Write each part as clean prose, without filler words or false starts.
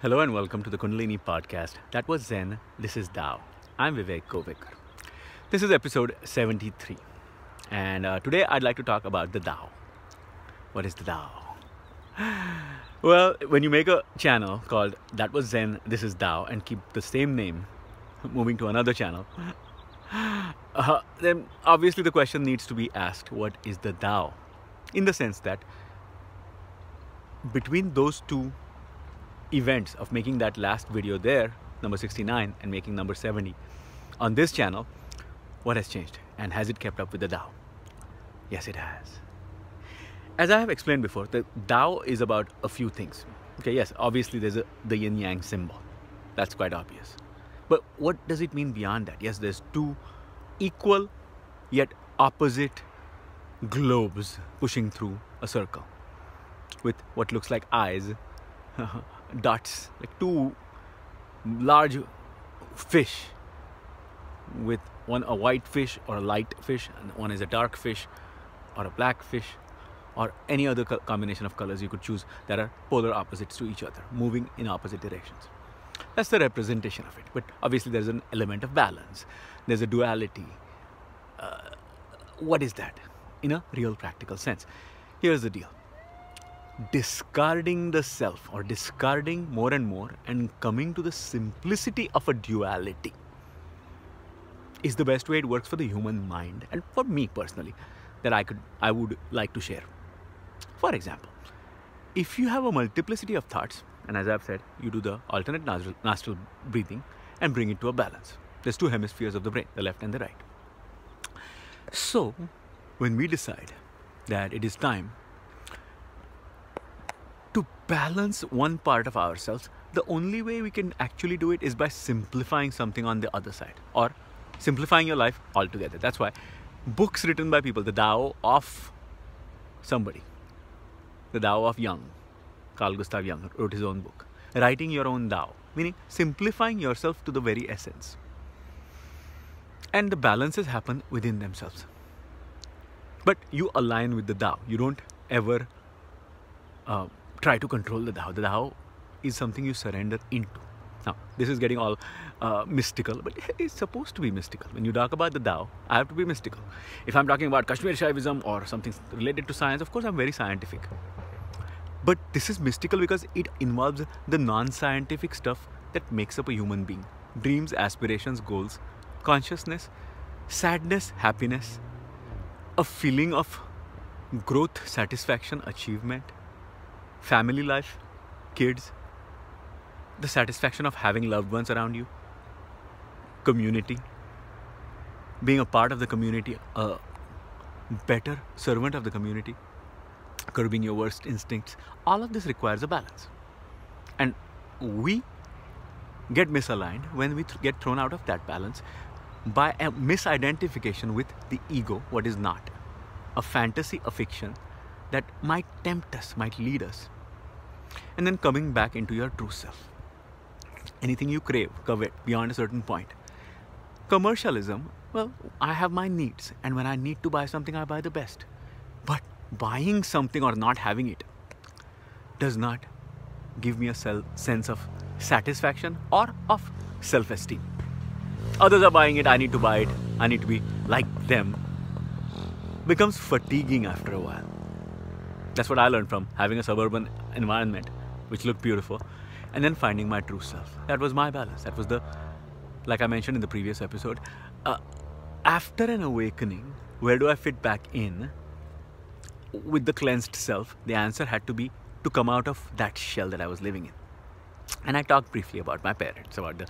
Hello and welcome to the Kundalini podcast. That was Zen. This is Tao. I'm Vivek Kovekar. This is episode 73. And today I'd like to talk about the Tao. What is the Tao? Well, when you make a channel called That was Zen, This is Tao and keep the same name moving to another channel, then obviously the question needs to be asked, what is the Tao? In the sense that between those two events of making that last video there, number 69, and making number 70 on this channel, what has changed? And has it kept up with the Tao? Yes, it has. As I have explained before, the Tao is about a few things. Okay, yes, obviously there's the yin-yang symbol. That's quite obvious. But what does it mean beyond that? Yes, there's two equal yet opposite globes pushing through a circle with what looks like eyes, dots, like two large fish, with one a white fish or a light fish, and one is a dark fish or a black fish, or any other combination of colors you could choose that are polar opposites to each other, moving in opposite directions. That's the representation of it. But obviously there's an element of balance. There's a duality. What is that in a real practical sense? Here's the deal. Discarding the self, or discarding more and more and coming to the simplicity of a duality, is the best way it works for the human mind, and for me personally, that I would like to share. For example, if you have a multiplicity of thoughts, and as I've said, you do the alternate nostril breathing and bring it to a balance. There's two hemispheres of the brain, the left and the right. So when we decide that it is time to balance one part of ourselves, the only way we can actually do it is by simplifying something on the other side, or simplifying your life altogether. That's why books written by people, the Tao of somebody, the Tao of Jung, Carl Gustav Jung wrote his own book, writing your own Tao, meaning simplifying yourself to the very essence. And the balances happen within themselves. But you align with the Tao. You don't ever try to control the Tao. The Tao is something you surrender into. Now, this is getting all mystical, but it's supposed to be mystical. When you talk about the Tao, I have to be mystical. If I'm talking about Kashmir Shaivism or something related to science, of course I'm very scientific. But this is mystical because it involves the non-scientific stuff that makes up a human being. Dreams, aspirations, goals, consciousness, sadness, happiness, a feeling of growth, satisfaction, achievement, family life, kids, the satisfaction of having loved ones around you, community, being a part of the community, a better servant of the community, curbing your worst instincts. All of this requires a balance. And we get misaligned when we get thrown out of that balance by a misidentification with the ego, what is not, a fantasy, a fiction that might tempt us, might lead us, and then coming back into your true self. Anything you crave, covet, beyond a certain point. Commercialism, well, I have my needs, and when I need to buy something, I buy the best. But buying something or not having it does not give me a sense of satisfaction or of self-esteem. Others are buying it, I need to buy it, I need to be like them. Becomes fatiguing after a while. That's what I learned from having a suburban environment, which looked beautiful, and then finding my true self. That was my balance. That was like I mentioned in the previous episode, after an awakening, where do I fit back in with the cleansed self? The answer had to be to come out of that shell that I was living in. And I talked briefly about my parents, about the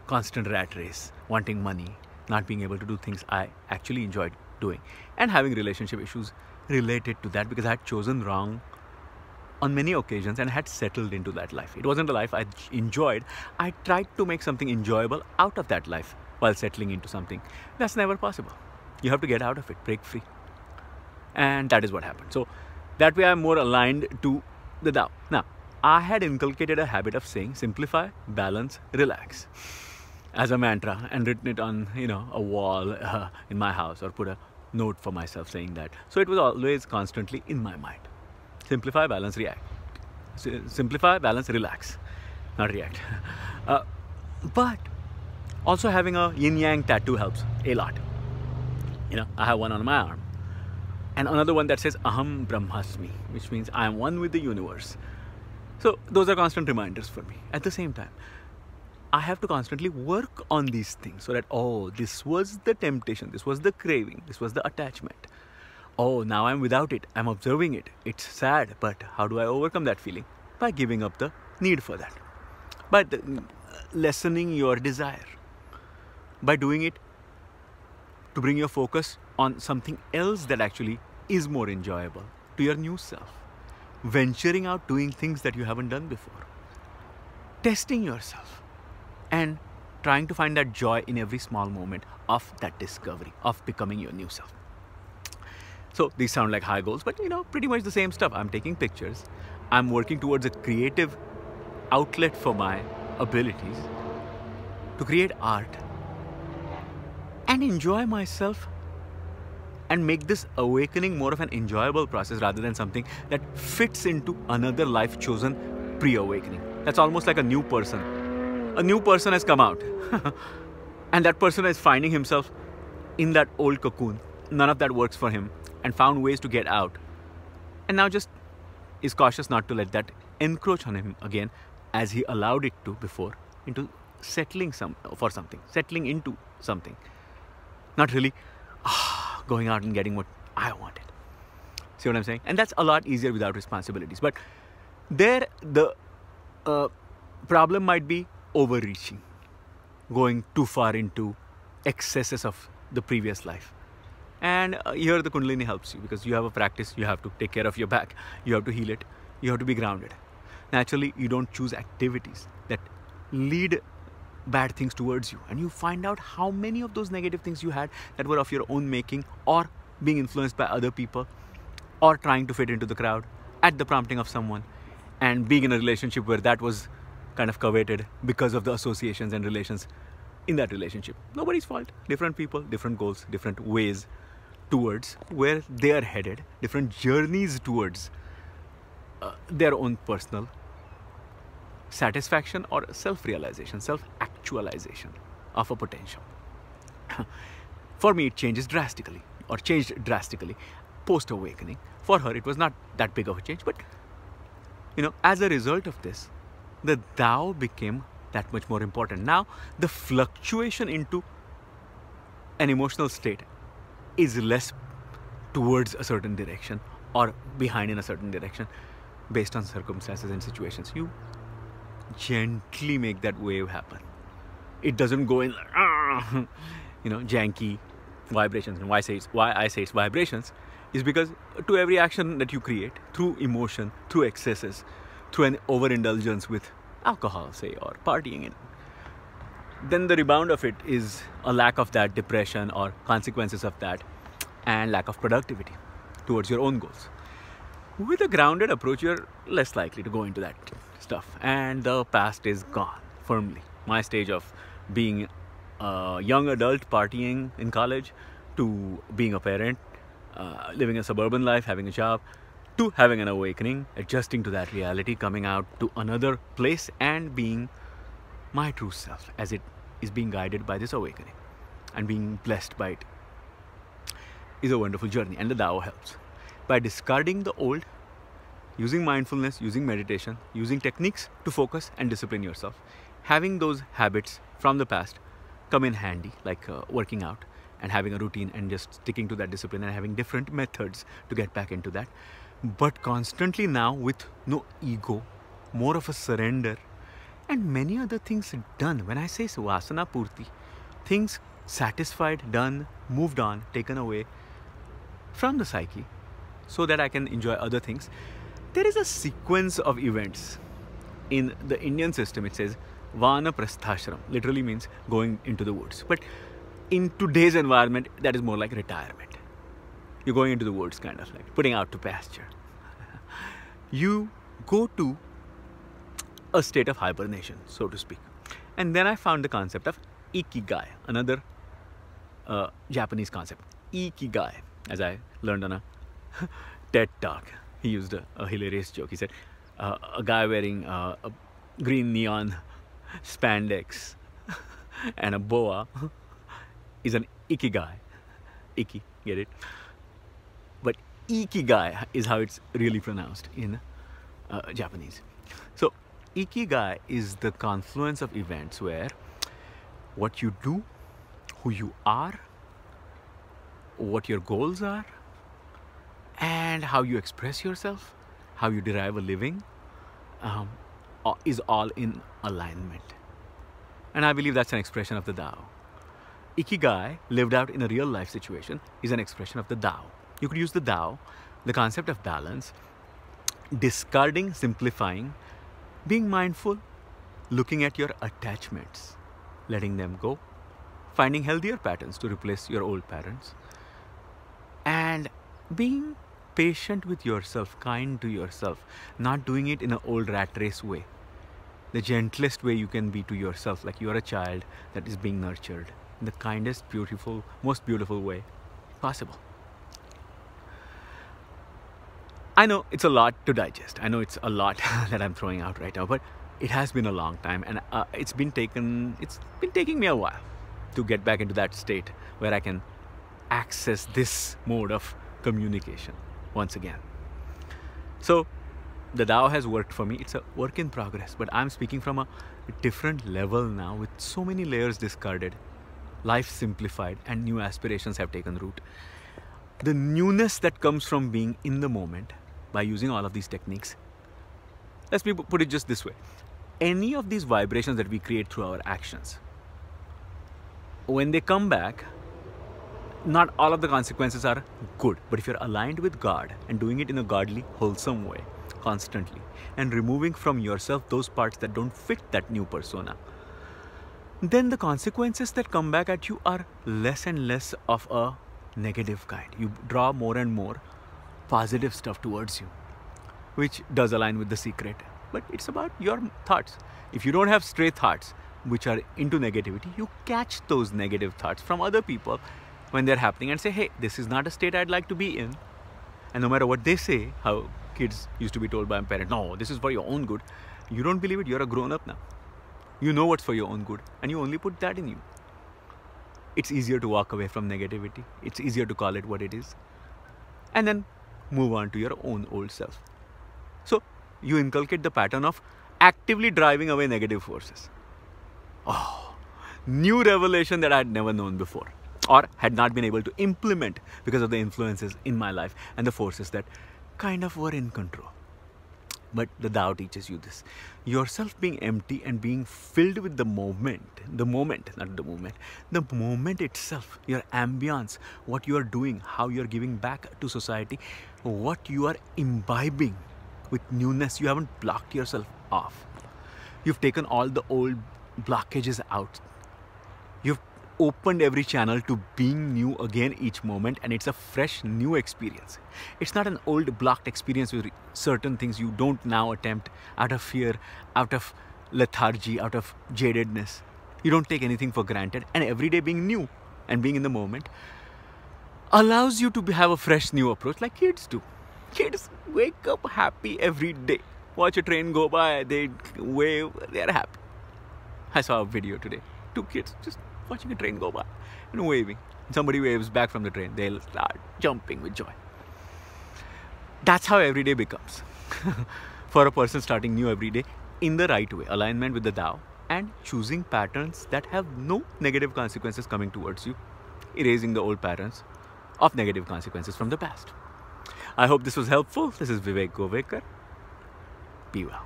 constant rat race, wanting money, not being able to do things I actually enjoyed doing, and having relationship issues related to that because I had chosen wrong on many occasions and had settled into that life. It wasn't a life I enjoyed. I tried to make something enjoyable out of that life while settling into something. That's never possible. You have to get out of it, break free. And that is what happened. So that way I'm more aligned to the Tao. Now, I had inculcated a habit of saying simplify, balance, relax as a mantra, and written it on a wall in my house, or put a note for myself saying that. So it was always constantly in my mind. Simplify, balance, react. Simplify, balance, relax. not react. uh, but also having a yin yang tattoo helps a lot. I have one on my arm, and another one that says Aham Brahmasmi, which means I am one with the universe. So those are constant reminders for me. At the same time, I have to constantly work on these things so that, oh, this was the temptation, this was the craving, this was the attachment. Oh, now I'm without it, I'm observing it. It's sad, but how do I overcome that feeling? By giving up the need for that. By lessening your desire. By doing it to bring your focus on something else that actually is more enjoyable to your new self. Venturing out, doing things that you haven't done before. Testing yourself. And trying to find that joy in every small moment of that discovery, of becoming your new self. So these sound like high goals, but pretty much the same stuff. I'm taking pictures. I'm working towards a creative outlet for my abilities to create art and enjoy myself and make this awakening more of an enjoyable process rather than something that fits into another life chosen pre-awakening. That's almost like a new person. A new person has come out and that person is finding himself in that old cocoon. None of that works for him and found ways to get out. And now just is cautious not to let that encroach on him again as he allowed it to before, into settling into something. Not really going out and getting what I wanted. See what I'm saying? And that's a lot easier without responsibilities. But there the problem might be overreaching, going too far into excesses of the previous life. And here the Kundalini helps you, because you have a practice, you have to take care of your back, you have to heal it, you have to be grounded. Naturally, you don't choose activities that lead bad things towards you, and you find out how many of those negative things you had that were of your own making, or being influenced by other people, or trying to fit into the crowd at the prompting of someone, and being in a relationship where that was kind of coveted because of the associations and relations in that relationship. Nobody's fault. Different people, different goals, different ways towards where they are headed, different journeys towards their own personal satisfaction or self-realization, self-actualization of a potential. For me, it changed drastically post-awakening. For her, it was not that big of a change, but as a result of this, the Tao became that much more important. Now, the fluctuation into an emotional state is less towards a certain direction or behind in a certain direction based on circumstances and situations. You gently make that wave happen. It doesn't go in janky vibrations. And why I say it's vibrations is because to every action that you create through emotion, through excesses, through an overindulgence with alcohol, say, or partying, then the rebound of it is a lack of that, depression or consequences of that, and lack of productivity towards your own goals. With a grounded approach, you're less likely to go into that stuff, and the past is gone firmly. My stage of being a young adult partying in college, to being a parent, living a suburban life, having a job, to having an awakening, adjusting to that reality, coming out to another place and being my true self as it is being guided by this awakening and being blessed by it, is a wonderful journey. And the Tao helps by discarding the old, using mindfulness, using meditation, using techniques to focus and discipline yourself. Having those habits from the past come in handy, like working out and having a routine and just sticking to that discipline and having different methods to get back into that. But constantly now with no ego, more of a surrender, and many other things done. When I say Vasana Purti, things satisfied, done, moved on, taken away from the psyche so that I can enjoy other things. There is a sequence of events. In the Indian system, it says Vanaprasthashram, literally means going into the woods. But in today's environment, that is more like retirement. You're going into the woods, kind of like putting out to pasture. You go to a state of hibernation, so to speak. And then I found the concept of Ikigai, another Japanese concept. Ikigai, as I learned on a TED talk. He used a hilarious joke. He said, a guy wearing a green neon spandex and a boa is an ikigai. Iki, get it? But ikigai is how it's really pronounced in Japanese. So ikigai is the confluence of events where what you do, who you are, what your goals are, and how you express yourself, how you derive a living, is all in alignment. And I believe that's an expression of the Tao. Ikigai, lived out in a real life situation, is an expression of the Tao. You could use the Tao, the concept of balance, discarding, simplifying, being mindful, looking at your attachments, letting them go, finding healthier patterns to replace your old patterns, and being patient with yourself, kind to yourself, not doing it in an old rat race way. The gentlest way you can be to yourself, like you're a child that is being nurtured in the kindest, beautiful, most beautiful way possible. I know it's a lot to digest. I know it's a lot that I'm throwing out right now, but it has been a long time, and it's been taking me a while to get back into that state where I can access this mode of communication once again. So the Tao has worked for me. It's a work in progress, but I'm speaking from a different level now, with so many layers discarded, life simplified, and new aspirations have taken root. The newness that comes from being in the moment by using all of these techniques. Let's put it just this way. Any of these vibrations that we create through our actions, when they come back, not all of the consequences are good, but if you're aligned with God and doing it in a godly, wholesome way, constantly, and removing from yourself those parts that don't fit that new persona, then the consequences that come back at you are less and less of a negative kind. You draw more and more positive stuff towards you, which does align with the secret. But it's about your thoughts. If you don't have stray thoughts which are into negativity, you catch those negative thoughts from other people when they're happening and say, hey, this is not a state I'd like to be in. And no matter what they say, how kids used to be told by a parent, no, this is for your own good. You don't believe it. You're a grown-up now. You know what's for your own good, and you only put that in you. It's easier to walk away from negativity. It's easier to call it what it is, and then move on to your own old self. So you inculcate the pattern of actively driving away negative forces. Oh, new revelation that I had never known before, or had not been able to implement because of the influences in my life and the forces that kind of were in control. But the Tao teaches you this. Yourself being empty and being filled with the moment itself, your ambience, what you are doing, how you are giving back to society, what you are imbibing with newness. You haven't blocked yourself off. You've taken all the old blockages out. You've opened every channel to being new again each moment, and it's a fresh new experience. It's not an old blocked experience with certain things you don't now attempt out of fear, out of lethargy, out of jadedness. You don't take anything for granted, and every day being new and being in the moment allows you to have a fresh new approach, like kids do. Kids wake up happy every day. Watch a train go by, they wave, they're happy. I saw a video today, 2 kids just watching a train go by and waving. Somebody waves back from the train, they'll start jumping with joy. That's how every day becomes. For a person starting new every day in the right way, alignment with the Tao, and choosing patterns that have no negative consequences coming towards you, erasing the old patterns of negative consequences from the past. I hope this was helpful. This is Vivek Govekar. Be well.